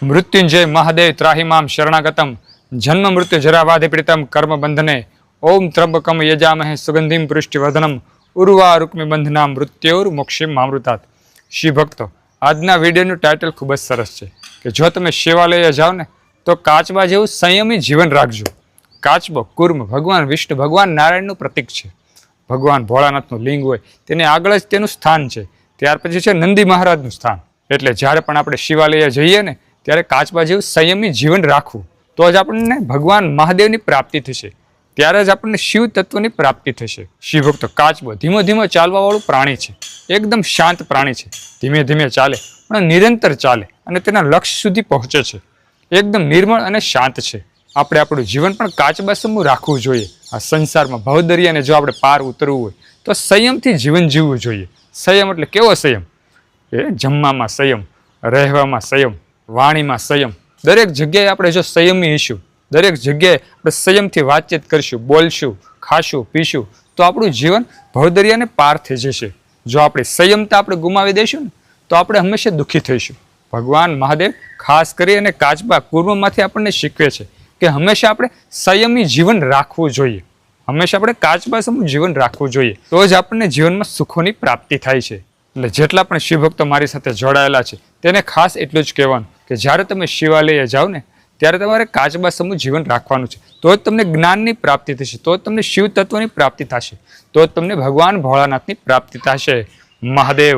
मृत्युंजय महादेव त्राहिमाम शरणागतम जन्म मृत्यु जरावाधि पीड़ितम कर्म बंधने ओम त्र्यंबकम यजामहे सुगंधिम पुष्टिवर्धनम उर्वारुक्मि बंधना मृत्योर मोक्षे मामृतात। श्री भक्तो આજના વિડીયોનું ટાઇટલ ખૂબ જ સરસ છે કે જો તમે શિવાલય જાઓ ને તો કાચબા જેવું સંયમી જીવન રાખજો। કાચબો કુર્મ ભગવાન વિષ્ણુ ભગવાન નારાયણનું પ્રતીક છે। ભગવાન ભોળાનાથનું લિંગ હોય તેને આગળ જ તેનું સ્થાન છે। ત્યાર પછી છે નંદી મહારાજનું સ્થાન। એટલે જ્યારે પણ આપણે શિવાલય જઈએ ને ત્યારે કાચબા જેવું સંયમી જીવન રાખવું તો જ આપણને ભગવાન મહાદેવની પ્રાપ્તિ થશે, ત્યારે જ આપણને શિવ તત્વની પ્રાપ્તિ થશે। શિવ ભક્તો કાચબો ધીમે ધીમે ચાલવાવાળું પ્રાણી છે, એકદમ શાંત પ્રાણી છે। ધીમે ધીમે ચાલે પણ નિરંતર ચાલે અને તેના લક્ષ્ય સુધી પહોંચે છે। એકદમ નિર્મળ અને શાંત છે। આપણે આપણું જીવન પણ કાચબા સમૂહ રાખવું જોઈએ। આ સંસારમાં ભવદરિયાને જો આપણે પાર ઉતરવું હોય તો સંયમથી જીવન જીવવું જોઈએ। સંયમ એટલે કેવો સંયમ? એ જમવામાં સંયમ, રહેવામાં સંયમ, વાણીમાં સંયમ। દરેક જગ્યાએ આપણે જો સંયમી હઈશું, દરેક જગ્યાએ આપણે સંયમથી વાતચીત કરશું, બોલશું, ખાશું, પીશું તો આપણું જીવન ભવદરિયાને પાર થઈ જશે। જો આપણે સંયમતા આપણે ગુમાવી દઈશું ને તો આપણે હંમેશા દુઃખી થઈશું। ભગવાન મહાદેવ ખાસ કરી અને કાચબા કુર્મમાંથી આપણને શીખવે છે કે હંમેશા આપણે સંયમી જીવન રાખવું જોઈએ। હંમેશા આપણે કાચબા સમૂહ જીવન રાખવું જોઈએ, તો જ આપણને જીવનમાં સુખોની પ્રાપ્તિ થાય છે। એટલે જેટલા પણ શિવભક્તો મારી સાથે જોડાયેલા છે તેને ખાસ એટલું જ કહેવાનું કે જ્યારે તમે શિવાલય જાઓ ને ત્યારે તમારે કાચબા સમૂહ જીવન રાખવાનું છે, તો જ તમને જ્ઞાનની પ્રાપ્તિ થશે, તો જ તમને શિવ તત્વની પ્રાપ્તિ થશે, તો જ તમને ભગવાન ભોળાનાથની પ્રાપ્તિ થશે। મહાદેવ।